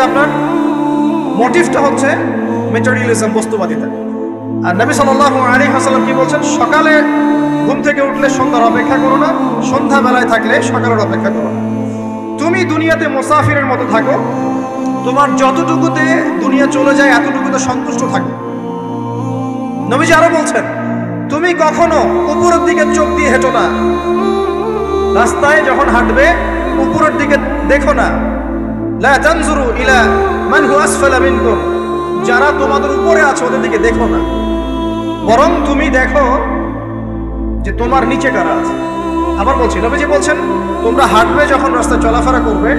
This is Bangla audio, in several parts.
আপনার মোটিভটা হচ্ছে ম্যাটেরিয়ালিজম, বস্তুবাদিতা। আর নবী সাল্লাল্লাহু আলাইহি ওয়াসাল্লাম কি বলছেন? সকালে ঘুম থেকে উঠলে সন্ধ্যার অপেক্ষা করো না, সন্ধ্যা বেলায় থাকলে সকালের অপেক্ষা করো না। তুমি দুনিয়াতে মুসাফিরের মতো থাকো, তোমার যতটুকুতে দুনিয়া চলে যায় এতটুকুতে সন্তুষ্ট থাকো। নবীজি আরো বলছেন, তুমি কখনো উপরের দিকে চোখ দিয়ে হেঁটো না, রাস্তায় যখন হাঁটবে উপরের দিকে দেখো না। লা তানজুরু ইলা মান হুয়া আসফালা মিনকুম, যারা তোমাদের উপরে আছে ওদের দিকে দেখো না, বরং তুমি দেখো যে তোমার নিচে কারা আছে। আবার বলছি, নবীজি বলছেন তোমরা হাঁটবে যখন রাস্তায় চলাফেরা করবে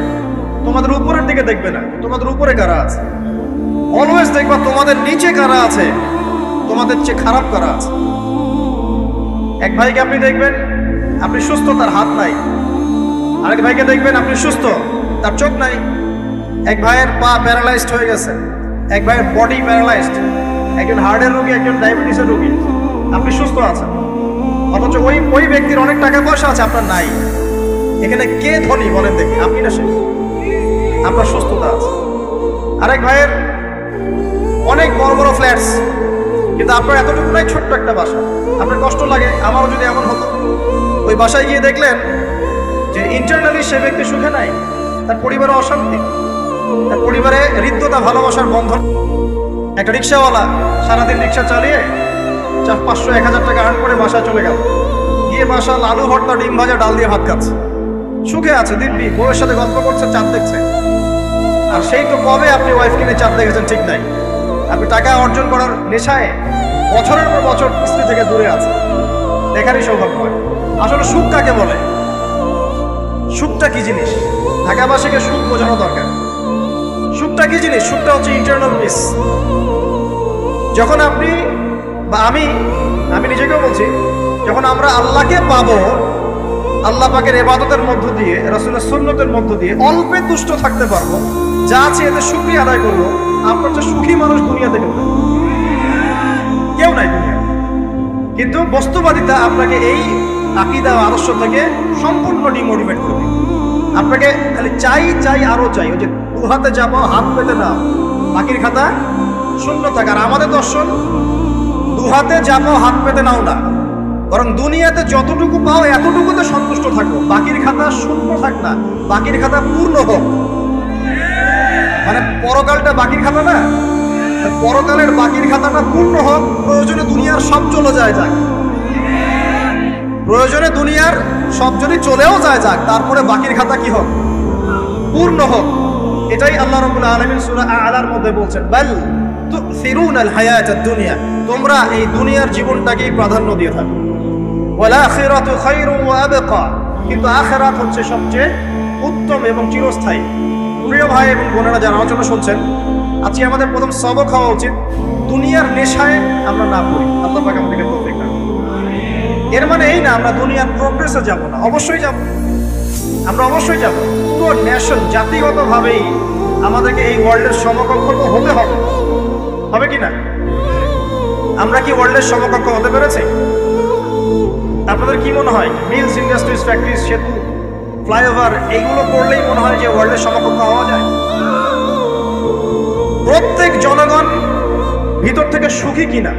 তোমাদের উপরের দিকে দেখবে না, তোমাদের উপরে কারা আছে। অলওয়েজ দেখবা তোমাদের নিচে কারা আছে, তোমাদের চেয়ে খারাপ কারা আছে। এক ভাইকে আপনি দেখবেন আপনি সুস্থ, তার হাত নাই। আরেক ভাইকে দেখবেন আপনি সুস্থ, তার চোখ নাই। এক ভাইয়ের পা প্যারালাইজড হয়ে গেছে, এক ভাইয়ের বডি প্যারালাইজড, একজন হার্টের রোগী, একজন ডায়াবেটিসের রোগী। আপনি সুস্থ আছেন, অথচ ওই ব্যক্তির অনেক টাকা পয়সা আছে, আপনার নাই। এখানে কে ধনী বলেন দেখি, আপনি না সে? আপনার সুস্থতা আছে। আরেক ভাইয়ের অনেক বড় বড় ফ্ল্যাটস, কিন্তু আপনার এতটুকু নাই, ছোট্ট একটা বাসা। আপনার কষ্ট লাগে, আমারও যদি এমন হতো। ওই বাসায় গিয়ে দেখলেন যে ইন্টারনালি সে ব্যক্তি সুখে নাই, তার পরিবারে অশান্তি, তার পরিবারে হৃদ্যতা ভালোবাসার বন্ধন। একটা রিক্সাওয়ালা সারাদিন রিক্সা চালিয়ে 500-1000 টাকা আর্ন করে বাসায় চলে গেল, গিয়ে বাসা আলু ভর্তা, ডিম ভাজা, ডাল দিয়ে ভাত খাচ্ছে, সুখে আছে দিব্যি, বউয়ের সাথে গল্প করছে, চাঁদ দেখছে। আর সেই তো কবে আপনি ওয়াইফ কিনে চাঁদ দেখেছেন ঠিক নাই। আপনি টাকা অর্জন করার নেশায় বছরের পর বছর স্ত্রী থেকে দূরে আছে, দেখারই সৌভাগ্য হয়। আসলে সুখ কাকে বলে, সুখটা কি জিনিস? ঢাকাবাসীকে সুখ বোঝানো দরকার। সুখটা কি জিনিস? সুখটা হচ্ছে ইন্টারনাল পিস। যখন আপনি বা আমি নিজেকেও বলছি, যখন আমরা আল্লাহকে পাবো, আল্লাহ পাকের ইবাদতের মধ্য দিয়ে, রাসূলের সুন্নতের মধ্য দিয়ে অল্পে তুষ্ট থাকতে পারবো, যা আছে এতে শুকরিয়া আদায় করবো, আপনার যে সুখী মানুষ দুনিয়াতে কেউ নাই দুনিয়া। কিন্তু বস্তুবাদিতা আপনাকে এই আকীদা ও আদর্শ থেকে সম্পূর্ণ ডিমোটিভেট করবে। আপনাকে খালি চাই আরো চাই। ওই যে দু হাতে যাবো হাত পেতে নাও, বাকির খাতা শূন্য থাকে। আর আমাদের দর্শন, দু হাতে যাবো হাত পেতে নাও না, বরং দুনিয়াতে যতটুকু পাও এতটুকুতে সন্তুষ্ট থাকো, বাকির খাতা শূন্য থাক না, বাকির খাতা পূর্ণ হোক। মানে পরকালটা বাকির খাতা না, পরকালের বাকির খাতাটা পূর্ণ হোক। প্রয়োজনে দুনিয়ার সব চলে যায় যাক, প্রয়োজনে দুনিয়ার সব যদি চলেও যায় যাক, তারপরে বাকির খাতা কি হোক? পূর্ণ হোক। এটাই আল্লাহ রাব্বুল আলামিন সূরা আ'লার মধ্যে বলছেন, বাল তুসিরুনাল হায়াতাদ দুনিয়া, তোমরা এই দুনিয়ার জীবনটাকেই প্রাধান্য দিয়ে থাকো। ওয়াল আখিরাতু খায়রুন ওয়া আবকা, কিন্তু আখিরাত হচ্ছে সবচেয়ে উত্তম এবং চিরস্থায়ী। প্রিয় ভাই এবং বোনেরা যারা আলোচনা শুনছেন, আজকে আমাদের প্রথম সবক হওয়া উচিত দুনিয়ার নেশায় আমরা না পড়ি। আল্লাহ পাক আমাদেরকে তৌফিক দান। এর মানে এই না আমরা দুনিয়ার প্রোগ্রেসে যাব না, অবশ্যই যাব, আমরা অবশ্যই যাব। পুরো নেশন জাতিগতভাবেই আমাদেরকে এই ওয়ার্ল্ডের সমকক্ষ তো হতে হবে, হবে কি না? আমরা কি ওয়ার্ল্ডের সমকক্ষ হতে পেরেছি? আপনাদের কি মনে হয় মিলস, ইন্ডাস্ট্রিজ, ফ্যাক্টরিজ, সেতু, ফ্লাইওভার এইগুলো করলেই মনে হয় যে ওয়ার্ল্ডের সমকক্ষ হওয়া যায়? প্রত্যেক জনগণ ভিতর থেকে সুখী কিনা,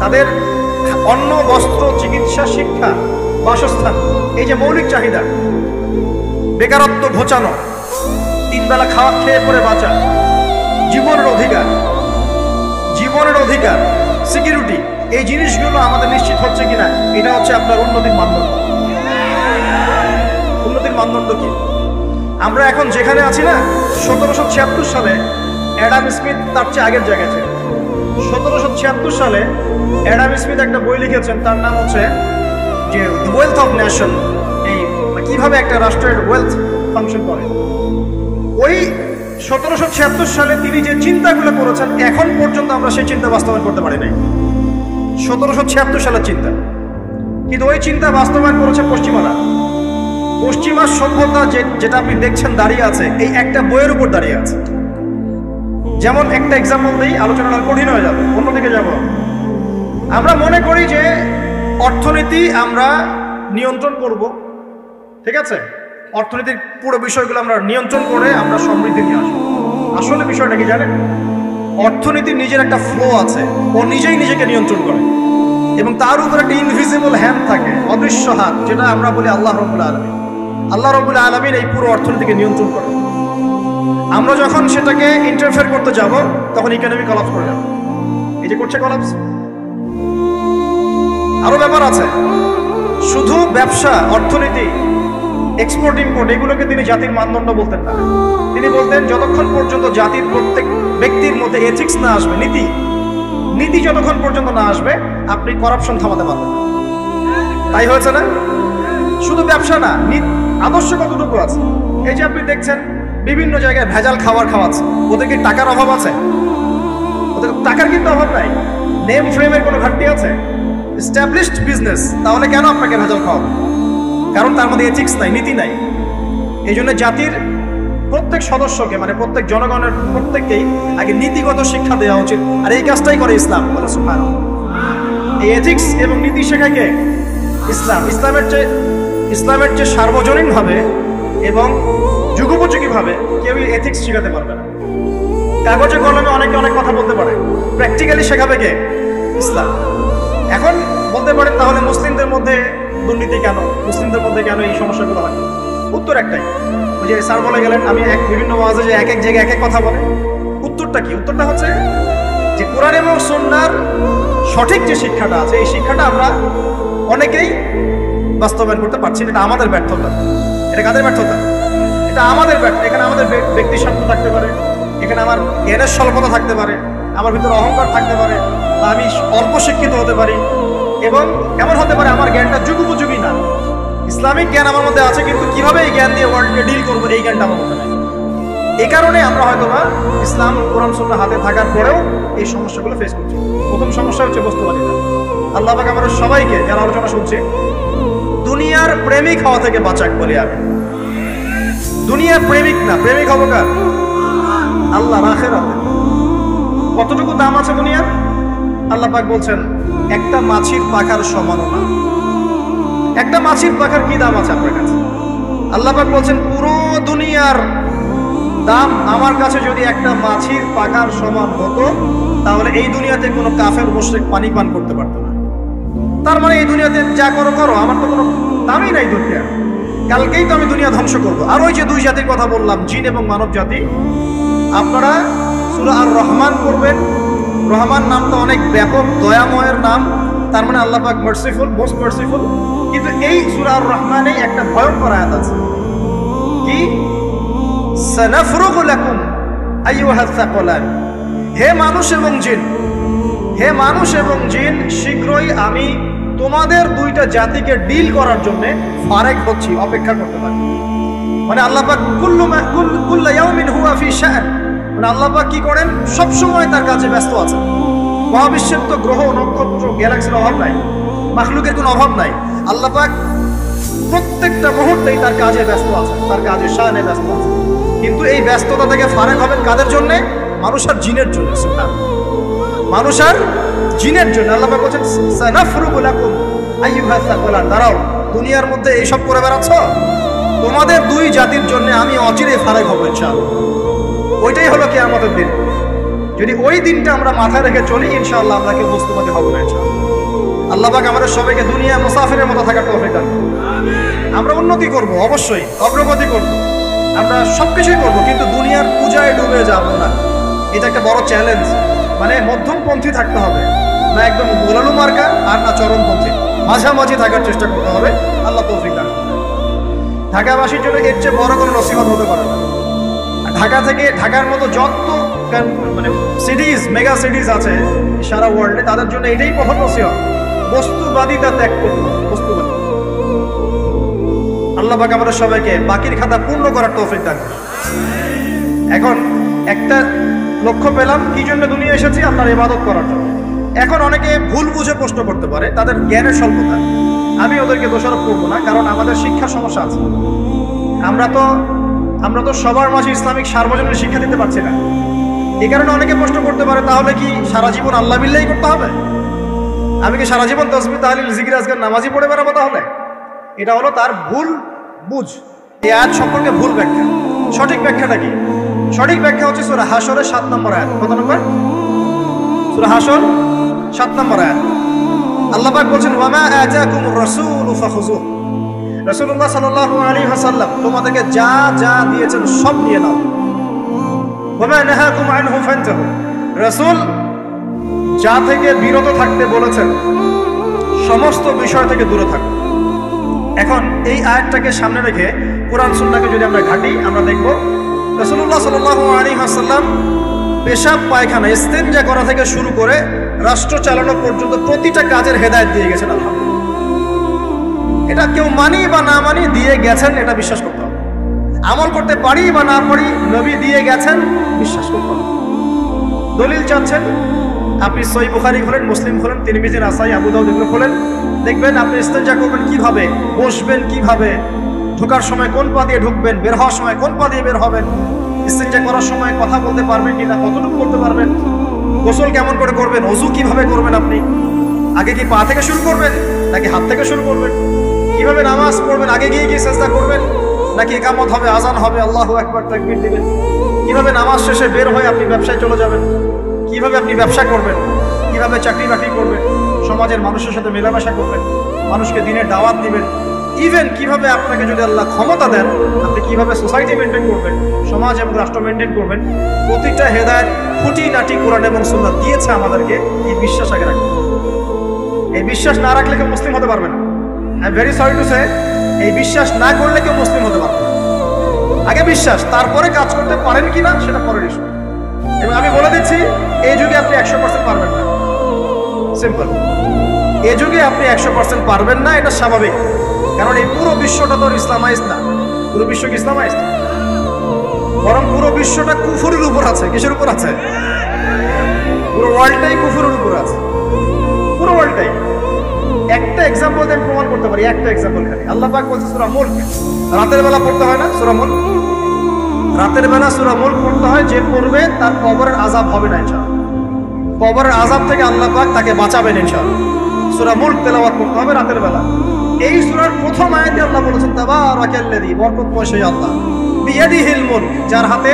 তাদের অন্ন, বস্ত্র, চিকিৎসা, শিক্ষা, বাসস্থান, এই যে মৌলিক চাহিদা, বেকারত্ব ঘোচানো, 3 বেলা খাওয়া খেয়ে পরে বাঁচা, জীবনের অধিকার, সিকিউরিটি, এই জিনিসগুলো আমাদের নিশ্চিত হচ্ছে কিনা, এটা হচ্ছে আপনার উন্নতির মানদণ্ড। উন্নতির মানদণ্ড কি? আমরা এখন যেখানে আছি না, 1776 সালে অ্যাডাম স্মিথ তার চেয়ে আগের জায়গায় ছিল। 1776 সালে অ্যাডাম স্মিথ একটা বই লিখেছেন, তার নাম হচ্ছে যে দ্য ওয়েলথ অফ নেশন, এই কিভাবে একটা রাষ্ট্রের ওয়েলথ ফাংশন করে। ওই 1776 সালে তিনি যে চিন্তাগুলো করেছেন, এখন পর্যন্ত আমরা সেই চিন্তা বাস্তবায়ন করতে পারি নাই। 1776 সালের চিন্তা, কিন্তু ওই চিন্তা বাস্তবায়ন করেছে পশ্চিমারা। পশ্চিমা সভ্যতা যেটা আপনি দেখছেন দাঁড়িয়ে আছে, এই একটা বইয়ের উপর দাঁড়িয়ে আছে। যেমন একটা এক্সাম্পল দিই, আলোচনাটা কঠিন হয়ে যাবে, অন্যদিকে যাব। আমরা মনে করি যে অর্থনীতি আমরা নিয়ন্ত্রণ করব, ঠিক আছে, অর্থনীতির পুরো বিষয়গুলো আমরা নিয়ন্ত্রণ করে আমরা সমৃদ্ধি নিয়ে আসবো। আসলে বিষয়টা কি জানেন? অর্থনীতির নিজের একটা ফ্লো আছে, ও নিজেই নিজেকে নিয়ন্ত্রণ করে, এবং তার উপর একটা ইনভিজিবল হ্যান্ড থাকে, অদৃশ্য হাত, যেটা আমরা বলি আল্লাহ রাব্বুল আলামিন। আল্লাহ রাব্বুল আলামিন এই পুরো অর্থনীতিকে নিয়ন্ত্রণ করে। আমরা যখন সেটাকে ইন্টারফেয়ার করতে যাব, তখন ইকোনমি কলাপস করে যাবে। এই যে করছে কলাপস। আরো ব্যাপার আছে, শুধু ব্যবসা, অর্থনীতি, এক্সপোর্ট ইম্পোর্ট, এগুলোকে তিনি জাতির মানদণ্ড বলতেন না। তিনি বলতেন যতক্ষণ পর্যন্ত জাতির প্রত্যেক ব্যক্তির মধ্যে এথিক্স না আসবে, নীতি যতক্ষণ পর্যন্ত না আসবে, আপনি করাপশন থামাতে পারবেন না। তাই হয়েছে না? শুধু ব্যবসা না, আদর্শ কতটুকু আছে। এই যে আপনি দেখছেন বিভিন্ন জায়গায় ভেজাল খাবার খাওয়াচ্ছে, ওদের কি টাকার অভাব আছে? ওদের টাকার কিন্তু অভাব নাই। নেম ফ্রেমের কোনো ঘাটতি আছে? এস্টাবলিশড বিজনেস, তাহলে কেন আপনাকে ভেজাল খাওয়াবে? কারণ তার মধ্যে এথিক্স নাই, নীতি নাই। এই জন্য জাতির প্রত্যেক সদস্যকে, মানে প্রত্যেক জনগণের প্রত্যেককেই আগে নীতিগত শিক্ষা দেওয়া উচিত। আর এই কাজটাই করে ইসলাম। সুবহানাল্লাহ। এই এথিক্স এবং নীতি শেখায় কে? ইসলাম। ইসলামের চেয়ে সার্বজনীনভাবে এবং যুগোপযোগীভাবে কেউ এথিক্স শেখাতে পারবে না। কাগজে কলমে অনেকে অনেক কথা বলতে পারে, প্র্যাকটিক্যালি শেখাবে কে? ইসলাম। এখন বলতে পারেন তাহলে মুসলিমদের মধ্যে দুর্নীতি কেন, মুসলিমদের মধ্যে কেন এই সমস্যাগুলো হয়? উত্তর একটাই, ওই যে স্যার বলে গেলেন, আমি বিভিন্ন ওয়াজে যে এক এক জায়গায় এক এক কথা বলে। উত্তরটা কি? উত্তরটা হচ্ছে যে কোরআন এবং সুন্নাহর সঠিক যে শিক্ষাটা আছে, এই শিক্ষাটা আমরা অনেকেই বাস্তবায়ন করতে পারছি না। এটা আমাদের ব্যর্থতা। এটা কাদের ব্যর্থতা? এটা আমাদের ব্যর্থ। এখানে আমাদের ব্যক্তি স্বার্থ থাকতে পারে, এখানে আমার জ্ঞানের স্বল্পতা থাকতে পারে, আমার ভিতরে অহংকার থাকতে পারে, বা আমি অল্প শিক্ষিত হতে পারি, এবং এমন হতে পারে আমার জ্ঞানটা যুগোপযোগী না। ইসলামিক জ্ঞান আমার মধ্যে আছে, কিন্তু কিভাবে এই জ্ঞান দিয়ে ওয়ার্ল্ডকে ডিল করবো, এই জ্ঞানটা আমার মধ্যে নেই। এই কারণে আমরা হয়তোবা ইসলাম, কোরআন সুন্নাহ হাতে থাকার পরেও এই সমস্যাগুলো ফেস করছি। প্রথম সমস্যা হচ্ছে বস্তুবাদিতা। আল্লাহ পাক আমাদের সবাইকে, যারা আলোচনা শুনছে, দুনিয়ার প্রেমিক হওয়া থেকে বাঁচাক বলি আমি। দুনিয়ার প্রেমিক না, প্রেমিক হবো কার? আল্লাহর আখিরাতে। কতটুকু দাম আছে দুনিয়ার? আল্লাহ পাক বলছেন একটা মাছির পাখার সমানও না। একটা মাছির পাখার কি দাম আছে আপনার কাছে? আল্লাহ পাক বলছেন পুরো দুনিয়ার দাম আমার কাছে যদি একটা মাছির পাখার সমান হতো, তাহলে এই দুনিয়াতে কোনো কাফের মুশরিক পানি পান করতে পারতো না। তার মানে এই দুনিয়াতে যা করো করো, আমার তো কোনো দামই নাই দুনিয়া। কালকেই তো আমি দুনিয়া ধ্বংস করবো। আর ওই যে দুই জাতির কথা বললাম, জিন এবং মানব জাতি, আপনারা সূরা আর রহমান পড়বেন। রহমান নামটা অনেক ব্যাপক, দয়াময়ের নাম, তার মানে আল্লাহ পাক মার্সিফুল, মোস্ট মার্সিফুল। কিন্তু এই সূরা আর রহমানে একটা ভয়ঙ্কর আয়াত আছে, কি? সানাফরুগু লাকুম আইয়ুহাস সাকালান। হে মানুষ এবং জিন, হে মানুষ এবং জিন, শীঘ্রই আমি তোমাদের দুইটা জাতিকে ডিল করার জন্য ফারেক হচ্ছি, অপেক্ষা করতে পারি। মানে আল্লাহ পাক কুল্লু ইয়াউমিন হুয়া ফি শাআন, মানে আল্লাহ পাক কি করেন? সব সময় তার কাজে ব্যস্ত আছেন। মহাবিশ্বের তো গ্রহ, নক্ষত্র, গ্যালাক্সির অভাব নাই, মাখলুকের কোনো অভাব নাই। আল্লাহ পাক প্রত্যেকটা মুহূর্তেই তার কাজে ব্যস্ত আছেন, তার কাজে শানে ব্যস্ত আছেন। কিন্তু এই ব্যস্ততা থেকে ফারেক হবেন কাদের জন্য? মানুষ আর জিনের জন্য। সুবহানাল্লাহ। মানুষ আর জিনের জন্য আল্লাহ পাক বলেন সানাফরুগু লাকুম আইয়ুহাস সাকালান। দাঁড়াও, দুনিয়ার মধ্যে এইসব করে বেড়াচ্ছ, তোমাদের দুই জাতির জন্য আমি অচিরে ফারেক হব ইনশাআল্লাহ। ওইটাই হলো কিয়ামতের দিন। যদি ওই দিনটা আমরা মাথায় রেখে চলি, ইনশাআল্লাহ আমরা কেউ বস্তুবাদী হব না ইনশাআল্লাহ। আল্লাহ পাক আমাদের সবাইকে দুনিয়া মুসাফিরের মতো থাকার তৌফিক দান করুন। আমরা উন্নতি করব, অবশ্যই অগ্রগতি করব, আমরা সবকিছুই করব, কিন্তু দুনিয়ার পূজায় ডুবে যাব না। এটা একটা বড় চ্যালেঞ্জ। মানে মধ্যমপন্থী থাকতে হবে, না একদম গোলালু মার্কা আর না চরমপন্থী, মাঝামাঝি থাকার চেষ্টা করতে হবে। আল্লাহ তৌফিক দান করুন। ঢাকাবাসীর জন্য এর চেয়ে বড় কোনো নসিহত হতে পারে না। ঢাকা থেকে, ঢাকার মতো যত মানে সিটিজ, মেগা সিটিজ আছে সারা ওয়ার্ল্ডে, তাদের জন্য এটাই প্রথম নসিহত, বস্তুবাদিতা ত্যাগ করতে হবে। বস্তুবাদী। আল্লাহ পাক আমাদের সবাইকে বাকির খাতা পূর্ণ করার তৌফিক দান করুন। এখন একটা লক্ষ্য পেলাম, কি জন্য দুনিয়া এসেছি? আপনার ইবাদত করার জন্য। এখন অনেকে ভুল বুঝে প্রশ্ন করতে পারে, তাদের জ্ঞানের স্বল্পতা। আমি ওদেরকে দোষারোপ করবো না, কারণ আমাদের শিক্ষার সমস্যা আছে। আমরা তো সবার মাঝে ইসলামিক সার্বজনীন শিক্ষা দিতে পারছি না। এই কারণে অনেকে প্রশ্ন করতে পারে, তাহলে কি সারা জীবন আল্লাহ বিল্লাহি করতে হবে? আমি কি সারা জীবন তাসবিহ, তাহলিল, জিকির, আজকার, নামাজি পড়ে বেড়াবো? তাহলে এটা হলো তার ভুল বুঝ। এই আয়াত সম্পর্কে ভুল ব্যাখ্যা। সঠিক ব্যাখ্যাটা কি? সঠিক ব্যাখ্যা হচ্ছে সূরা হাশরের 7 নম্বর আয়াত। কত নম্বর? সূরা হাশর 7 নম্বর আয়াত। আল্লাহ পাক বলছেন ওয়ামা আতাকুমুর রাসূলু ফাখুযুহু। রাসূলুল্লাহ সাল্লাল্লাহু আলাইহি ওয়াসাল্লাম তোমাদেরকে যা যা দিয়েছেন সব নিয়ে নাও। ওয়ামা নাহাকুম আনহু ফান্তাহু। রাসূল যা থেকে বিরত থাকতে বলেছেন সমস্ত বিষয় থেকে দূরে থাকো। এখন এই আয়াতটাকে সামনে রেখে কোরআন সুন্নাহকে যদি আমরা ঘাঁটি, আমরা দেখব রাসূলুল্লাহ সাল্লাল্লাহু আলাইহি ওয়াসাল্লাম পেশাব পায়খানা ইস্তেনজা করা থেকে শুরু করে রাষ্ট্র চালানো পর্যন্ত প্রতিটা কাজের হেদায়েত দিয়ে গেছেন। আলহামদুলিল্লাহ, এটা কেউ মানি বা না মানি দিয়ে গেছেন, এটা বিশ্বাস করতে হবে। আমল করতে পারি বা না পারি, নবী দিয়ে গেছেন, বিশ্বাস করতে হবে। দলিল চাচ্ছেন, আপনি সহিহ বুখারী খোলেন, মুসলিম খোলেন, তিরমিজি, নাসাই, আবু দাউদ এগুলো খোলেন, দেখবেন আপনি ইস্তেনজা করবেন কিভাবে, বসবেন কিভাবে, ঢোকার সময় কোন পা দিয়ে ঢুকবেন, বের হওয়ার সময় কোন পা দিয়ে বের হবেন, ইস্তেনজা করার সময় কথা বলতে পারবেন কিনা, কতটুকু বলতে পারবেন, গোসল কেমন করে করবেন, ওযু কিভাবে করবেন, আপনি আগে কি পা থেকে শুরু করবেন নাকি হাত থেকে শুরু করবেন, কিভাবে নামাজ পড়বেন, আগে গিয়ে কি সিজদা করবেন নাকি ইকামত হবে, আজান হবে, আল্লাহু আকবার তাকবীর দিবেন, কিভাবে নামাজ শেষে বের হয়ে আপনি ব্যবসায় চলে যাবেন, কিভাবে আপনি ব্যবসা করবেন, কিভাবে চাকরি বাকরি করবেন, সমাজের মানুষের সাথে মেলামেশা করবেন, মানুষকে দিনের দাওয়াত দিবেন, ইভেন কিভাবে আপনাকে যদি আল্লাহ ক্ষমতা দেন আপনি কিভাবে সোসাইটি মেনটেন করবেন, সমাজ এবং রাষ্ট্র মেনটেন করবেন, প্রতিটা হেদায়েত খুঁটিনাটি কোরআন এবং সুন্নাহ দিয়েছে আমাদেরকে। এই বিশ্বাস আগে রাখবেন। এই বিশ্বাস না রাখলে কেউ মুসলিম হতে পারবে না। I am very sorry to say, এই বিশ্বাস না করলে কেউ মুসলিম হতে পারবে না। আগে বিশ্বাস, তারপরে কাজ করতে পারেন কিনা সেটা পরের ইস্যু। এবং আমি বলে দিচ্ছি, এই যুগে আপনি 100% পারবেন না। সিম্পল, এই যুগে আপনি 100% পারবেন না, এটা স্বাভাবিক। কারণ এই পুরো বিশ্বটা তো ইসলামাইজ না। পুরো বিশ্ব কি ইসলামাইজ? বরং পুরো বিশ্বটা কুফরের উপর আছে। কিসের উপর আছে? পুরো ওয়ার্ল্ডটাই কুফরের উপর আছে, পুরো ওয়ার্ল্ডটাই। একটা এক্সাম্পল দিয়ে আমি প্রমাণ করতে পারি, একটা এক্সাম্পল খালি। আল্লাহ পাক বলছে সূরা মুলক, রাতের বেলা পড়তে হয় না সূরা মুলক? রাতের বেলা সূরা মুলক পড়তে হয়, যে পড়বে তার কবরের আযাব হবে না ইনশাআল্লাহ। কবরের আযাব থেকে আল্লাহ পাক তাকে বাঁচাবেন ইনশাআল্লাহ। সূরা মুলক তেলাওয়াত করতে হবে রাতের বেলা। এই সূরার প্রথম আয়াতে আল্লাহ বলেছেন তাবারাকাল্লাযী, বরকতময় সেই আল্লাহ, বিয়াদিহিল মুলক, যার হাতে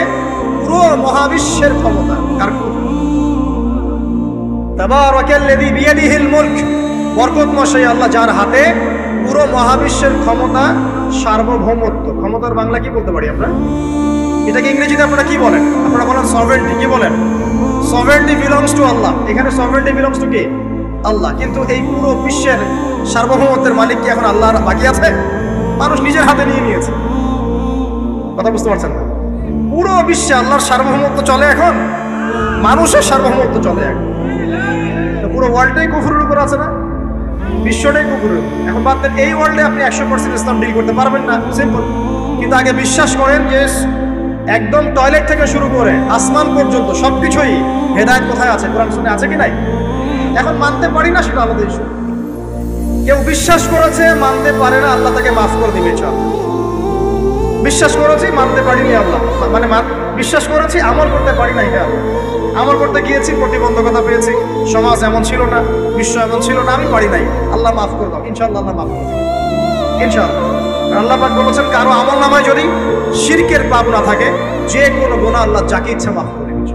পুরো মহাবিশ্বের ক্ষমতা। কার ক্ষমতা? তাবারাকাল্লাযী বিয়াদিহিল মুলক, বরকতময় সেই আল্লাহ যার হাতে পুরো মহাবিশ্বের ক্ষমতা, সার্বভৌমত্ব। ক্ষমতার বাংলা কি বলতে পারি আমরা? এটাকে ইংরেজিতে আপনারা কি বলেন? আপনারা বলেন সভারেন্টি। কি বলেন? সভারেন্টি বিলংস টু আল্লাহ। এখানে সভারেন্টি বিলংস টু কে? আল্লাহ। কিন্তু এই পুরো বিশ্বের সার্বভৌমত্বের মালিক কি এখন আল্লাহ বাকি আছে? মানুষ নিজের হাতে নিয়ে নিয়েছে। কথা বুঝতে পারছেন না? পুরো বিশ্বে আল্লাহর সার্বভৌমত্ব চলে এখন, মানুষের সার্বভৌমত্ব চলে এখন। পুরো ওয়ার্ল্ডটাই কুফরের উপর আছে না? বিশ্বটাই কুফরের উপর। এখন বাদ দেন, এই ওয়ার্ল্ডে আপনি 100% ইসলাম ডিল করতে পারবেন না, সিম্পল। কিন্তু আগে বিশ্বাস করেন যে একদম টয়লেট থেকে শুরু করে আসমান পর্যন্ত সবকিছুই হেদায়েত কোথায় আছে, কোরআন সুন্নাহ আছে কি নাই? এখন মানতে পারি না, সেটা আলাদা ইস্যু। কেউ বিশ্বাস করেছে, মানতে পারে না, আল্লাহ তাকে মাফ করে দিবে ইনশাআল্লাহ। বিশ্বাস করেছি, মানতে পারিনি, আল্লাহ মানে বিশ্বাস করেছি, আমল করতে পারি না, এটা আমল করতে গিয়েছি, প্রতিবন্ধকতা পেয়েছি, সমাজ এমন ছিল না, বিশ্ব এমন ছিল না, আমি পারি নাই, আল্লাহ মাফ করে দাও ইনশাআল্লাহ। আল্লাহ মাফ করে দাও ইনশাআল্লাহ। আল্লাহ পাক বলেছেন কারো আমল নামায় যদি শিরকের পাপ না থাকে, যে কোনো গুনাহ আল্লাহ যাকে ইচ্ছা মাফ করে দিবেন।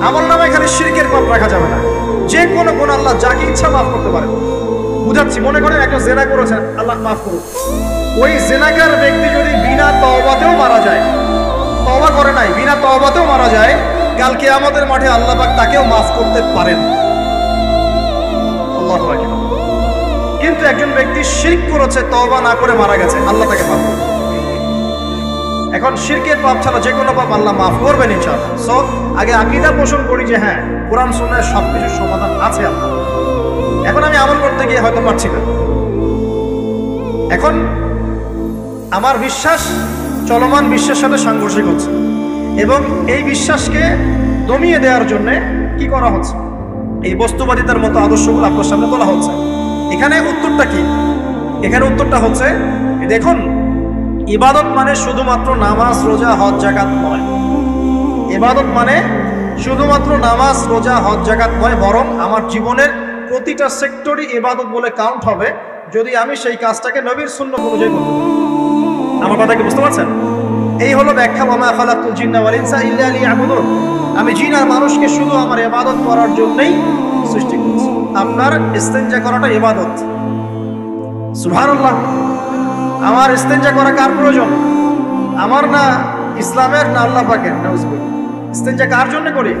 আমল নামায় খালি শিরকের পাপ রাখা যাবে না, যে কোনো গুনাহ আল্লাহ যাকে ইচ্ছা মাফ করতে পারেন। বুঝাচ্ছি, মনে করেন একটা জেনা করেছেন, আল্লাহ মাফ করুন। ওই জেনাকার ব্যক্তি যদি বিনা তওবাতেও মারা যায়, তওবা করে নাই, বিনা তওবাতেও মারা যায়, কাল কিয়ামতের মাঠে আল্লাহ পাক তাকেও মাফ করতে পারেন। আল্লাহু আকবার। কিন্তু একজন ব্যক্তি শিরক করেছে, তওবা না করে মারা গেছে, আল্লাহ তাকে মাফ করবে। এখন শিরকের পাপ ছাড়া যে কোনো পাপ আল্লাহ মাফ করবেন ইনশাআল্লাহ। সো আগে আকীদা পোষণ করি যে হ্যাঁ, কোরআন সুন্নাহর সবকিছুর সমাধান আছে আল্লাহ। এখন আমি আমল করতে গিয়ে হয়তো পারছি না, এখন আমার বিশ্বাস চলমান বিশ্বের সাথে সাংঘর্ষিক হচ্ছে, এবং এই বিশ্বাসকে দমিয়ে দেওয়ার জন্য কি করা হচ্ছে? এই বস্তুবাদিতার মতো আদর্শগুলো আপনার সামনে তোলা হচ্ছে। এখানে উত্তরটা কি? এখানে উত্তরটা হচ্ছে, দেখুন, ইবাদত মানে শুধুমাত্র নামাজ, রোজা, হজ, যাকাত নয়। ইবাদত মানে শুধুমাত্র নামাজ, রোজা, হজ, যাকাত নয়, বরং আমার জীবনের প্রতিটা সেক্টরই ইবাদত বলে কাউন্ট হবে যদি আমি সেই কাজটাকে নবীর সুন্নাহ অনুযায়ী করব। আমার কথা কি বুঝতে পারছেন? এই হলো ব্যাখ্যা, ওয়া খালাকতুল জিন্না ওয়াল ইনসা ইল্লা লিয়াবুদুন। আমি জিন আর মানুষকে শুধু আমার ইবাদত করার জন্যই সৃষ্টি করেছি। আপনার ইস্তেনজা করাটা ইবাদত। সুবহানাল্লাহ। আমার ইস্তেনজা করা কার প্রয়োজন? আমার না ইসলামের, না আল্লাহ পাকের? নাউজুবিল্লাহ। ইস্তেনজা কার জন্য করি?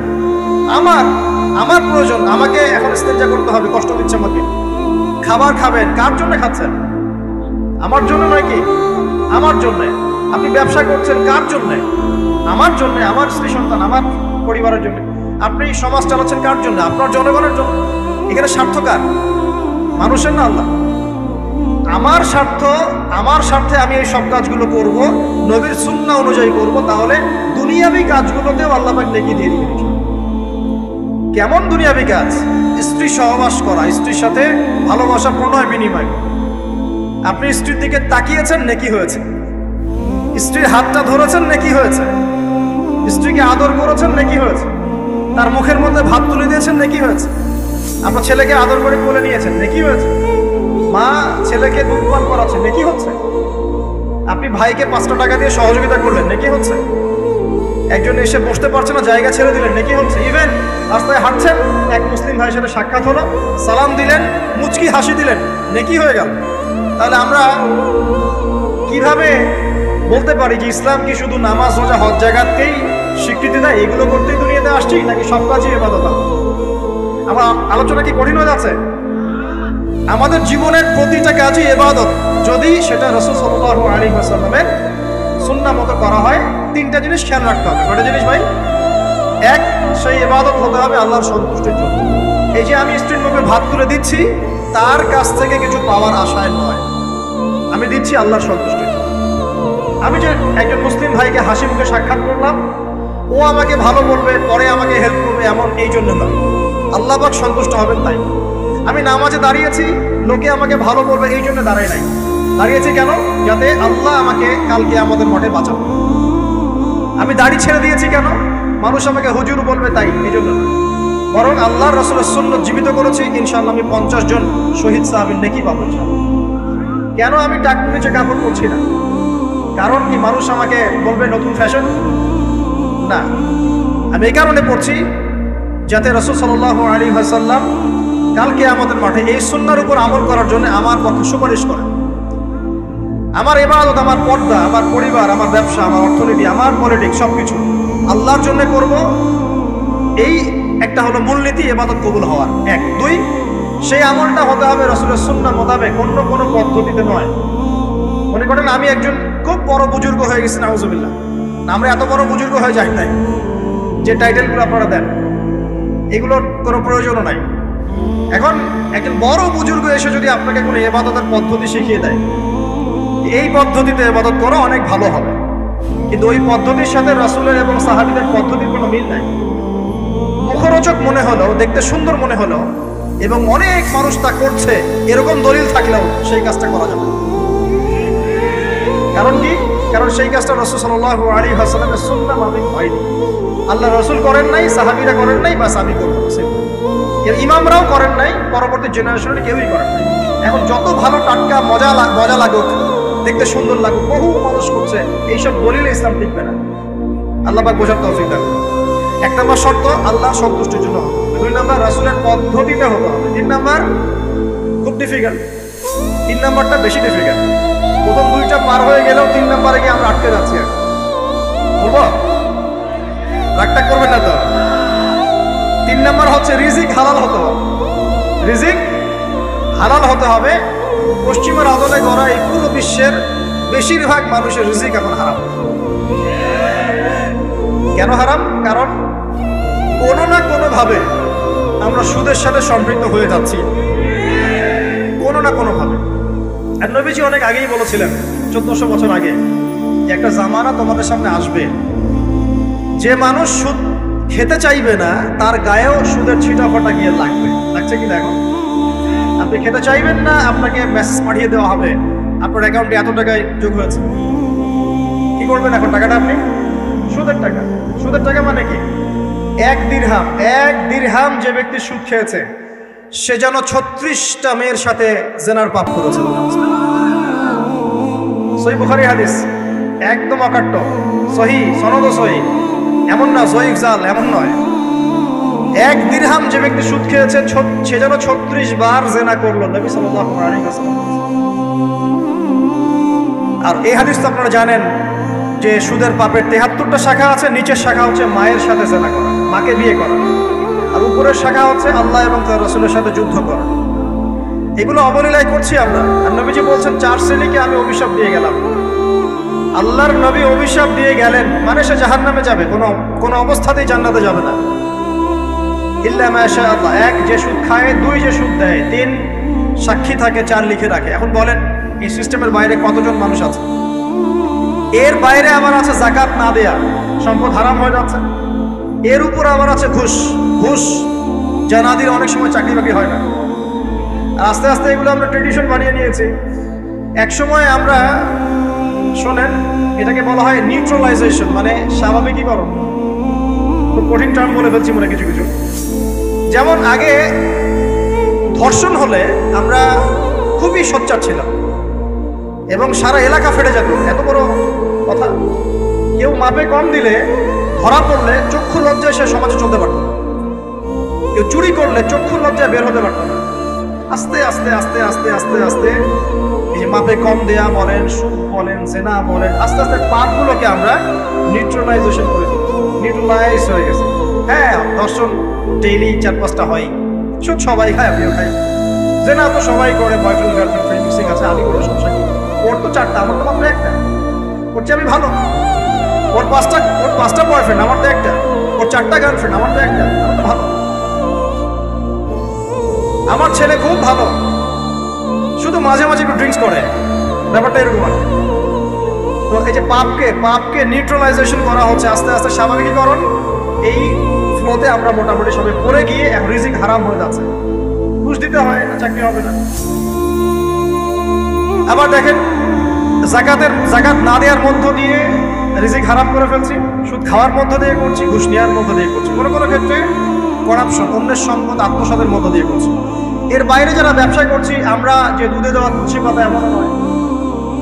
আমার প্রয়োজন। আমাকে এখন ইস্তেনজা করতে হবে, কষ্ট দিচ্ছে আমাকে। খাবার খাবেন, কার জন্য খাচ্ছেন? আমার জন্য নয় কি? আমার জন্য। আপনি ব্যবসা করছেন, কার জন্য? আমার জন্য, আমার স্ত্রী সন্তান, আমার পরিবারের জন্য। আপনি সমাজ চালাচ্ছেন কার জন্য? আপনার জনগণের জন্য। এখানে স্বার্থ কার? মানুষের না আল্লাহ? আমার স্বার্থ, আমার স্বার্থে আমি এই সব কাজগুলো করব, নবীর সুন্নাহ অনুযায়ী করব, তাহলে দুনিয়াবি কাজগুলোতেও আল্লাহ পাক নেকি দিয়ে দিবেন। কেমন দুনিয়াবি কাজ? স্ত্রী সহবাস করা, স্ত্রীর সাথে ভালোবাসা, প্রণয় বিনিময়। আপনি স্ত্রীর দিকে তাকিয়েছেন, নেকি হয়েছে। স্ত্রীর হাতটা ধরেছেন, নেকি হয়েছে। স্ত্রীকে আদর করেছেন, নেকি হয়েছে। তার মুখের মধ্যে ভাত তুলে দিয়েছেন, নেকি হয়েছে। আপনার ছেলেকে আদর করে কোলে নিয়েছেন, নেকি হয়েছে। মা ছেলেকে দুধ পান করাচ্ছে, নেকি হচ্ছে। আপনি ভাইকে 5টা টাকা দিয়ে সহযোগিতা করলেন, নেকি হচ্ছে। একজন এসে বসতে পারছে না, জায়গা ছেড়ে দিলেন, নেকি হচ্ছে। ইভেন রাস্তায় হাঁটছেন, এক মুসলিম ভাইয়ের সাথে সাক্ষাৎ হলো, সালাম দিলেন, মুচকি হাসি দিলেন, নেকি হয়ে গেল। তাহলে আমরা কিভাবে বলতে পারি যে ইসলাম কি শুধু নামাজ, রোজা, হজ জায়গাতেই স্বীকৃতি দেয়, এগুলো করতেই দুনিয়াতে আসছি, নাকি সব কাজই ইবাদত? আমার আলোচনা কি কঠিন হয়ে যাচ্ছে? আমাদের জীবনের প্রতিটা কাজই ইবাদত, যদি সেটা রাসূল সাল্লাল্লাহু আলাইহি ওয়াসাল্লামের সুন্নাহ মতো করা হয়। 3টা জিনিস খেয়াল রাখতে হবে। কয়টা জিনিস ভাই? এক, সেই ইবাদত হতে হবে আল্লাহর সন্তুষ্টির জন্য। এই যে আমি স্ত্রীর মুখে ভাত তুলে দিচ্ছি, তার কাছ থেকে কিছু পাওয়ার আশায় নয়, আমি দিচ্ছি আল্লাহর সন্তুষ্টির জন্য। আমি যে একজন মুসলিম ভাইকে হাসি মুখে সাক্ষাৎ করলাম, ও আমাকে ভালো বলবে, পরে আমাকে হেল্প করবে, এমন এই জন্য না, আল্লাহ পাক সন্তুষ্ট হবেন তাই। আমি নামাজে দাঁড়িয়েছি, লোকে আমাকে ভালো বলবে, এই জন্য দাঁড়াই নাই। দাঁড়িয়েছি কেন? যাতে আল্লাহ আমাকে কালকে আমাদের মাঠে বাঁচাবে। আমি দাড়ি ছেড়ে দিয়েছি কেন? মানুষ আমাকে হুজুর বলবে তাই, এই জন্য না। বরং আল্লাহর রাসূলের সুন্নাত জীবিত করেছি, ইনশাআল্লাহ আমি 50 জন শহীদ সাহাবীর নেকি পাবো। কেন আমি টাক নিচে কাপড় পরছি না? কারণ কি মানুষ আমাকে বলবে নতুন ফ্যাশন? না, আমি এই কারণে পড়ছি যাতে রাসূল সাল্লাল্লাহু আলাইহি ওয়াসাল্লাম কালকে আমাদের মাঠে এই সুন্নাহর উপর আমল করার জন্য আমার পক্ষে সুপারিশ করে। আমার ইবাদত, আমার পর্দা, আমার পরিবার, আমার ব্যবসা, আমার অর্থনীতি, আমার পলিটিক্স সবকিছু আল্লাহর জন্য করব, এই একটা হলো মূলনীতি ইবাদত কবুল হওয়ার। 1, 2, সেই আমলটা হতে হবে রাসূলের সুন্নাহ মোতাবেক, অন্য কোনো পদ্ধতিতে নয়। মনে করেন আমি একজন খুব বড় বুজুর্গ হয়ে গেছি, নাউজুবিল্লাহ। আমরা এত বড় বুজুর্গ হয়ে যাই নাই, যে টাইটেলগুলো আপনারা দেন এগুলোর কোনো প্রয়োজনও নাই। এখন একজন বড় বুজুর্গ এসে যদি আপনাকে কোনো ইবাদতের পদ্ধতি শিখিয়ে দেয়, এই পদ্ধতিতে ইবাদত করা অনেক ভালো হবে, কিন্তু ওই পদ্ধতির সাথে রাসূলের এবং সাহাবীদের পদ্ধতির কোনো মিল নাই। মুখরোচক মনে হলো, দেখতে সুন্দর মনে হলো, এবং অনেক মানুষ তা করছে, এরকম দলিল থাকলেও সেই কাজটা করা যাবে। কারণ কি? কারণ সেই কাজটা রাসূল সাল্লাল্লাহু আলাইহি ওয়াসাল্লামের সুন্নাহ মাফিক হয়নি। আল্লাহ রাসূল করেন নাই, সাহাবীরা করেন নাই, বাস আমি করব। এর ইমামরাও করেন নাই, পরবর্তী জেনারেশনের কেউই করেন নাই। এখন যত ভালো টাটকা মজা লাগুক, দেখতে সুন্দর লাগুক, বহু মানুষ করছে, এইসব দলিলে ইসলাম টিকবে না। আল্লাহ পাক বোঝার তৌফিক দান। 1 নম্বর শর্ত আল্লাহ সন্তুষ্টির জন্য হবে। 2 নম্বর রাসূলের পদ্ধতিতে হতে হবে। 3 নম্বর খুব ডিফিকাল্ট, 3 নম্বরটা বেশি ডিফিকাল্ট। প্রথম 2টা পার হয়ে গেলেও 3 নম্বরে গিয়ে আমরা আটকে যাচ্ছি। বলবো? রাগটা করবেন না তো? 3 নম্বর হচ্ছে রিজিক হালাল হতে হবে। রিজিক হালাল হতে হবে। পশ্চিমের আদলে গড়া এই পুরো বিশ্বের বেশিরভাগ মানুষের রিজিক এখন হারাম। কেন হারাম? কারণ কোনো না কোনোভাবে আমরা সুদের সাথে সম্পৃক্ত হয়ে যাচ্ছি, কোনো না কোনোভাবে। আর নবীজি অনেক আগেই বলেছিলেন, 1400 বছর আগে, যে একটা জামানা তোমাদের সামনে আসবে, যে মানুষ সুদ খেতে চাইবে না তার গায়েও সুদের ছিটাফাটা গিয়ে লাগছে কি? দেখো, আপনি খেতে চাইবেন না, আপনাকে মেসেজ পাঠিয়ে দেওয়া হবে আপনার অ্যাকাউন্টে এত টাকায় যোগ হয়েছে। কি করবেন এখন? টাকাটা আপনি সুদের টাকা। সুদের টাকা মানে কি? 1 দিরহাম যে ব্যক্তি সুদ খেয়েছে, সে যেন 36টা মেয়ের সাথে জিনার পাপ করেছে। সহিহ বুখারী হাদিস, একদম অকাট্য। সহি, সনদ সহি, এমন না সহি জাল, এমন নয়। 1 দিরহাম যে ব্যক্তি সুদ খেয়েছে সে যেন 36 বার জিনা করলো, নবী সাল্লাল্লাহু আলাইহি ওয়াসাল্লাম। আর এই হাদিস তো আপনারা জানেন যে সুদের পাপের 73টা শাখা আছে। নিচের শাখা হচ্ছে মায়ের সাথে জিনা করা, মাকে বিয়ে করা, আর উপরের শাখা হচ্ছে আল্লাহ এবং তার রাসূলের সাথে যুদ্ধ করা। এগুলো অবলীলায় করছি আমরা। আর নবীজি বলছেন 4 শ্রেণীকে আমি অভিশাপ দিয়ে গেলাম। আল্লাহর নবী অভিশাপ দিয়ে গেলেন মানে সে জাহান্নামে যাবে, কোনো অবস্থাতেই জান্নাতে যাবে না। ইল্লা মাশা আল্লাহ। 1 যে সুদ খায়, 2 যে সুদ দেয়, 3 সাক্ষী থাকে, 4 লিখে রাখে। এখন বলেন এই সিস্টেমের বাইরে কতজন মানুষ আছে? এর বাইরে আবার আছে যাকাত না দেয়া, সম্পদ হারাম হয়ে যাচ্ছে। এর উপর আবার আছে ঘুষ যা না দিলে অনেক সময় চাকরি বাকরি হয় না। আস্তে আস্তে এগুলো আমরা ট্রেডিশন বানিয়ে নিয়েছি। এক সময় আমরা, শোনেন, এটাকে বলা হয় নিউট্রালাইজেশন, মানে স্বাভাবিকীকরণ। খুব কঠিন টার্ম বলে ফেলছি মনে কিছু কিছু। যেমন আগে ধর্ষণ হলে আমরা খুবই সোচ্চার ছিলাম এবং সারা এলাকা ফেটে যেত, এত বড় কথা। কেউ মাপে কম দিলে, ধরা পড়লে চক্ষু লজ্জায় সে সমাজে চলতে পারত না। কেউ চুরি করলে চক্ষু লজ্জায় বের হতে পারত না। আস্তে আস্তে আস্তে আস্তে আস্তে আস্তে এই যে মাপে কম দেয়া বলেন, সুদ বলেন, জেনা বলেন, আস্তে আস্তে পাপগুলোকে আমরা নিউট্রালাইজেশন করে দিচ্ছি, নিউট্রালাইজ হয়ে গেছে। হ্যাঁ, ধর্ষণ ডেইলি 4-5টা হয়, সুদ সবাই খায়, আমিও খাই, জেনা তো সবাই করে, বয়ফ্রেন্ড গার্লফ্রেন্ড ফ্রেন্ড মিক্সিং আছে, আমি করে, সমস্যা কি? ওর তো 4টা, আমার তো মাত্র 1টা। ওর চেয়ে আমি ভালো। ওর 5টা বয়ফ্রেন্ড, আমার তো 1টা। ওর 4টা গার্লফ্রেন্ড, আমার তো 1টা। আমার তো ভালো। আমার ছেলে খুব ভালো, শুধু মাঝে মাঝে একটু ড্রিঙ্কস করে, ব্যাপারটা এরকম আর। তো এই যে পাপকে নিউট্রালাইজেশন করা হচ্ছে আস্তে আস্তে, স্বাভাবিকীকরণ। এই ফ্লোতে আমরা মোটামুটি সবাই পড়ে গিয়ে এখন রিজিক হারাম হয়ে যাচ্ছে। ঘুষ দিতে হয় না, চাকরি হবে না। আবার দেখেন, জাকাত না দেওয়ার মধ্য দিয়ে রিজিক হারাম করে ফেলছি, সুদ খাওয়ার মধ্য দিয়ে করছি, ঘুষ নেওয়ার মধ্য দিয়ে করছি, কোনো কোনো ক্ষেত্রে করাপশন, অন্যের সম্পদ আত্মসাতের মধ্য দিয়ে করছি। এর বাইরে যারা ব্যবসা করছি, আমরা যে দুধে দেওয়া তুলসী পাতা এমন নয়,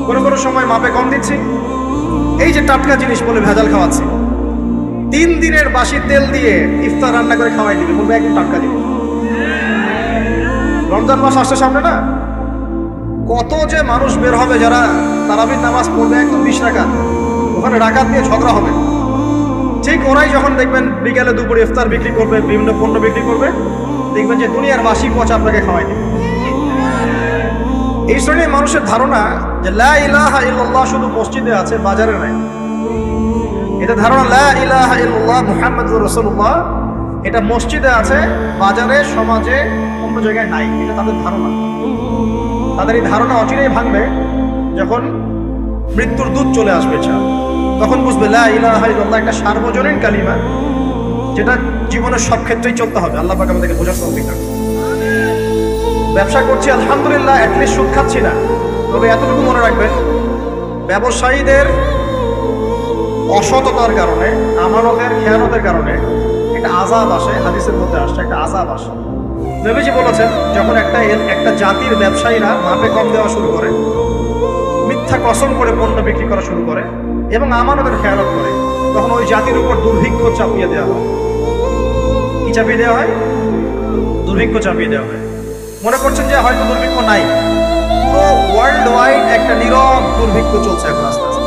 কোনো কোনো সময় মাপে কম দিচ্ছি। এই যে টাটকা জিনিস বলে ভেজাল খাওয়াচ্ছি, 3 দিনের বাসি তেল দিয়ে ইফতার রান্না করে খাওয়াই দিবে, বলবে একদম টাটকা জিনিস। রমজান মাস আসছে সামনে না, কত যে মানুষ বের হবে যারা তারাবির নামাজ পড়বে, একদম 20 রাকাত, ওখানে রাকাত দিয়ে ঝগড়া হবে। ঠিক ওরাই যখন দেখবেন বিকালে দুপুরে ইফতার বিক্রি করবে, বিভিন্ন পণ্য বিক্রি করবে, দেখবেন যে দুনিয়ার বাসি পচা আপনাকে খাওয়াই দিবে। এই শ্রেণীর মানুষের ধারণা যে লা ইলাহা ইল্লাল্লাহ শুধু মসজিদে আছে, বাজারে নাই। এটা ধারণা, লা ইলাহা ইল্লাল্লাহ মুহাম্মাদুর রাসূলুল্লাহ, এটা মসজিদে আছে, বাজারে, সমাজে, অন্য জায়গায় নাই। এটা তাদের ধারণা। তাদের এই ধারণা অচিরেই ভাঙবে যখন মৃত্যুর দূত চলে আসবে। তখন বুঝবে লা ইলাহা ইল্লাল্লাহ একটা সার্বজনীন কালিমা, যেটা জীবনের সব ক্ষেত্রেই চলতে হবে। আল্লাহ পাক আমাদেরকে বোঝার তৌফিক দান। ব্যবসা করছি আলহামদুলিল্লাহ, অ্যাটলিস্ট সুদ খাচ্ছি না। তবে এতটুকু মনে রাখবেন, ব্যবসায়ীদের অসততার কারণে, আমানতের খেয়ানতের কারণে একটা আযাব আসে। হাদিসের মধ্যে আসছে একটা আযাব আসে। নবীজি বলেছেন, যখন একটা জাতির ব্যবসায়ীরা মাপে কম দেওয়া শুরু করে, মিথ্যা কসম করে পণ্য বিক্রি করা শুরু করে এবং আমানতের খেয়ানত করে, তখন ওই জাতির উপর দুর্ভিক্ষ চাপিয়ে দেওয়া হয়। কি চাপিয়ে দেওয়া হয়? দুর্ভিক্ষ চাপিয়ে দেওয়া হয়। মনে করছেন যে হয়তো দুর্ভিক্ষ নাই, পুরো ওয়ার্ল্ড ওয়াইড একটা নীরব দুর্ভিক্ষ চলছে এখন আস্তে আস্তে।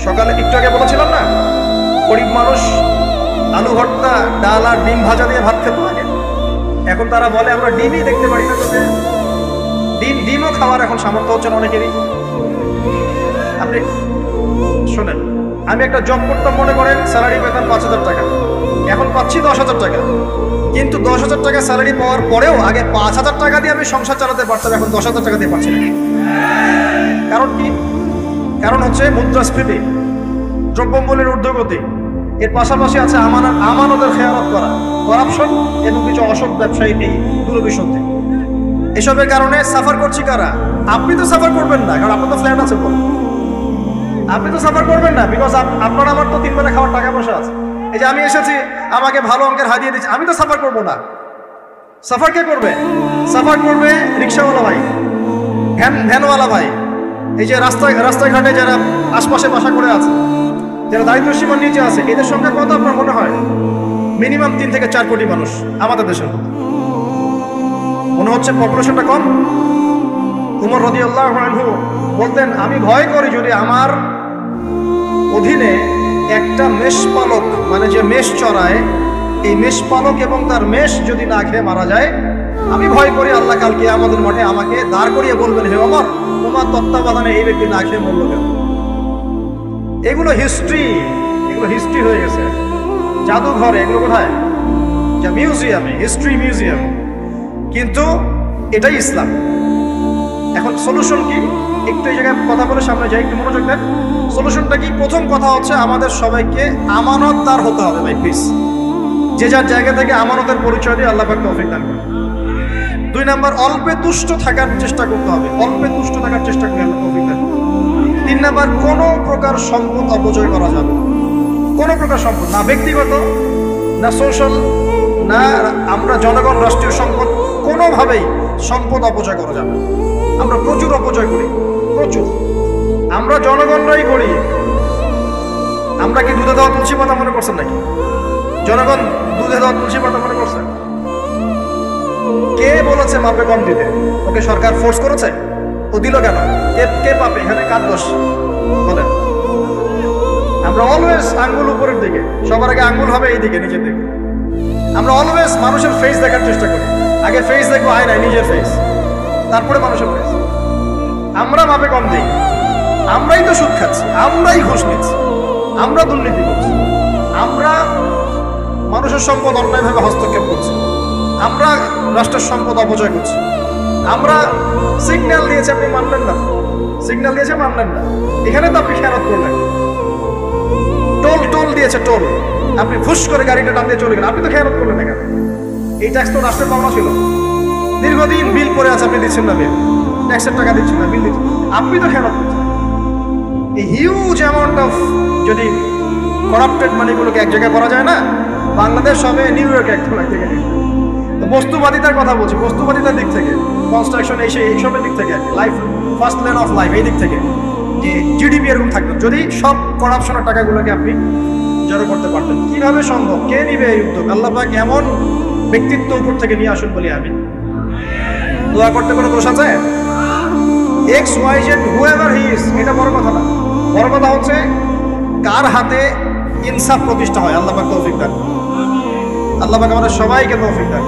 সকালে একটু আগে বলেছিলাম না, গরিব মানুষ আলু ভর্তা, ডাল আর ডিম ভাজা দিয়ে ভাত খেতে লাগে। এখন তারা বলে আমরা ডিমই দেখতে পারি না, তোদের ডিমও খাওয়ার এখন সামর্থ্য হচ্ছে না অনেকেরই। আপনি শোনেন, আমি একটা জব করতাম, মনে করেন স্যালারি পেতাম 5,000 টাকা, এখন পাচ্ছি 10,000 টাকা। কিন্তু 10,000 টাকা স্যালারি পাওয়ার পরেও আগে 5,000 টাকা দিয়ে আমি সংসার চালাতে পারতাম, এখন 10,000 টাকা দিয়ে পারছি না। কারণ কি? কারণ হচ্ছে মুদ্রাস্ফীতি, দ্রব্যমূল্যের ঊর্ধ্বগতি, এর পাশাপাশি আছে আমানতের খেয়ানত করা, করাপশন এবং কিছু অসৎ ব্যবসায়ী এই দুরভিসন্ধি। এসবের কারণে সাফার করছি কারা? আপনি তো সাফার করবেন না, কারণ আপনার তো ফ্ল্যাট আছে বল। আপনি তো সাফার করবেন না, বিকজ আপনার আমার তো 3 বেলা খাওয়ার টাকা পয়সা আছে। এই যে আমি এসেছি, আমাকে ভালো অঙ্কের হাদিয়ে দিচ্ছি, আমি তো সাফার করবো না। সাফার কে করবে? সাফার করবে রিক্সাওয়ালা ভাই, ভ্যানওয়ালা ভাই, এই যে রাস্তাঘাটে যারা আশপাশে বাসা করে আছে, যারা দারিদ্র সীমার নিচে আছে, এদের সংখ্যা কত আপনার মনে হয়? মিনিমাম 3 থেকে 4 কোটি মানুষ আমাদের দেশের মধ্যে। মনে হচ্ছে পপুলেশনটা কম? উমর রাদিয়াল্লাহু আনহু বলতেন, আমি ভয় করি যদি আমার অধীনে একটা মেষপালক, মানে যে মেষ চড়ায়, এই মেষপালক এবং তার মেষ যদি না খেয়ে মারা যায়, আমি ভয় করি আল্লাহ কালকে আমাদের মাঠে আমাকে দাঁড় করিয়ে বলবেন, হে ওমর, তোমার তত্ত্বাবধানে এই ব্যক্তি না খেয়ে মরল কেন? এগুলো হিস্ট্রি হয়ে গেছে জাদুঘরে, এগুলো কোথায়? যা মিউজিয়ামে, হিস্ট্রি মিউজিয়াম। কিন্তু এটাই ইসলাম। এখন সলিউশন কি? একটু এই জায়গায় কথা বলে সামনে যাই, একটু মনোযোগ দেন। সলিউশনটা কি? প্রথম কথা হচ্ছে আমাদের সবাইকে আমানতদার হতে হবে ভাই, প্লিজ। যে যার জায়গা থেকে আমানতের পরিচয় দিয়ে আল্লাহ পাক তৌফিক দান করেন। 2 নাম্বার, অল্পে তুষ্ট থাকার চেষ্টা করতে হবে, অল্পে তুষ্ট থাকার চেষ্টা করে আল্লাহ তৌফিক দান করেন। 3 নাম্বার, কোনো প্রকার সম্পদ অপচয় করা যাবে না। কোনো প্রকার সম্পদ, না ব্যক্তিগত, না সোশ্যাল, না আমরা জনগণ, রাষ্ট্রীয় সম্পদ, কোনোভাবেই সম্পদ অপচয় করা যাবে না। আমরা প্রচুর অপচয় করি, প্রচুর। আমরা জনগণরাই করি। আমরা কি দুধে দেওয়া তুলসী পাতা মনে করছেন নাকি? জনগণ দুধে দেওয়া তুলসী পাতা মনে করছেন? কে বলেছে মাপে কম দিতে? ওকে সরকার ফোর্স করেছে? ও দিল কেন? কে পাবে? এখানে কার দোষ বলেন? আমরা অলওয়েজ আঙ্গুল উপরের দিকে, সবার আগে আঙ্গুল হবে এই দিকে, নিচের দিকে। আমরা অলওয়েজ মানুষের ফেস দেখার চেষ্টা করি। আগে ফেস দেখবো আয়নায়, নিজের ফেস, তারপরে মানুষের ফেস। আমরা মাপে কম দিই। আমরাই তো সুদ খাচ্ছি, আমরাই ঘুষ নিচ্ছি, আমরা দুর্নীতি করছি, আমরা মানুষের সম্পদ অন্যায়ভাবে হস্তক্ষেপ করছি, আমরা রাষ্ট্রের সম্পদ অপচয় করছি। আমরা সিগন্যাল দিয়েছে, আপনি মানলেন না। সিগন্যাল দিয়েছে, মানলেন না। এখানে তো আপনি খেয়ানত করলেন। টোল দিয়েছে, টোল, আপনি ফুস করে গাড়িটা টান দিয়ে চলে গেলেন, আপনি তো খেয়ানত করলেন এখানে। এই ট্যাক্স তো রাষ্ট্রের পাওনা ছিল, দীর্ঘদিন বিল পড়ে আছে, আপনি দিচ্ছেন না বিল, ট্যাক্সের টাকা দিচ্ছেন না, বিল দিচ্ছেন, আপনি তো খেয়ানত করছেন। এই হিউজ অ্যামাউন্ট অফ যদি করাপ্টেড মানিগুলোকে এক জায়গায় করা যায় না, বাংলাদেশ হবে নিউ ইয়র্ক এক থেকে। তো বস্তুবাদিতার কথা বলছি, বস্তুবাদিতার দিক থেকে, কনস্ট্রাকশন এইসবের দিক থেকে, life first lane of life, এই দিক থেকে যে জিডিপি এরকম থাকতো, যদি সব করাপশনের টাকাগুলোকে আপনি জড়ো করতে পারতেন। কিভাবে সম্ভব? কে নিবে এই উদ্যোগ? আল্লাহ পাক এমন ব্যক্তিত্ব উপর থেকে নিয়ে আসুন বলি আমি। দোয়া করতে কোনো দোষ আছে? XYZ whoever he is, এটা বড় কথা না। বড় কথা হচ্ছে কার হাতে ইনসাফ প্রতিষ্ঠা হয়। আল্লাহ পাক তৌফিক দান। আল্লাহ পাক আমাদের সবাইকে তৌফিক দান।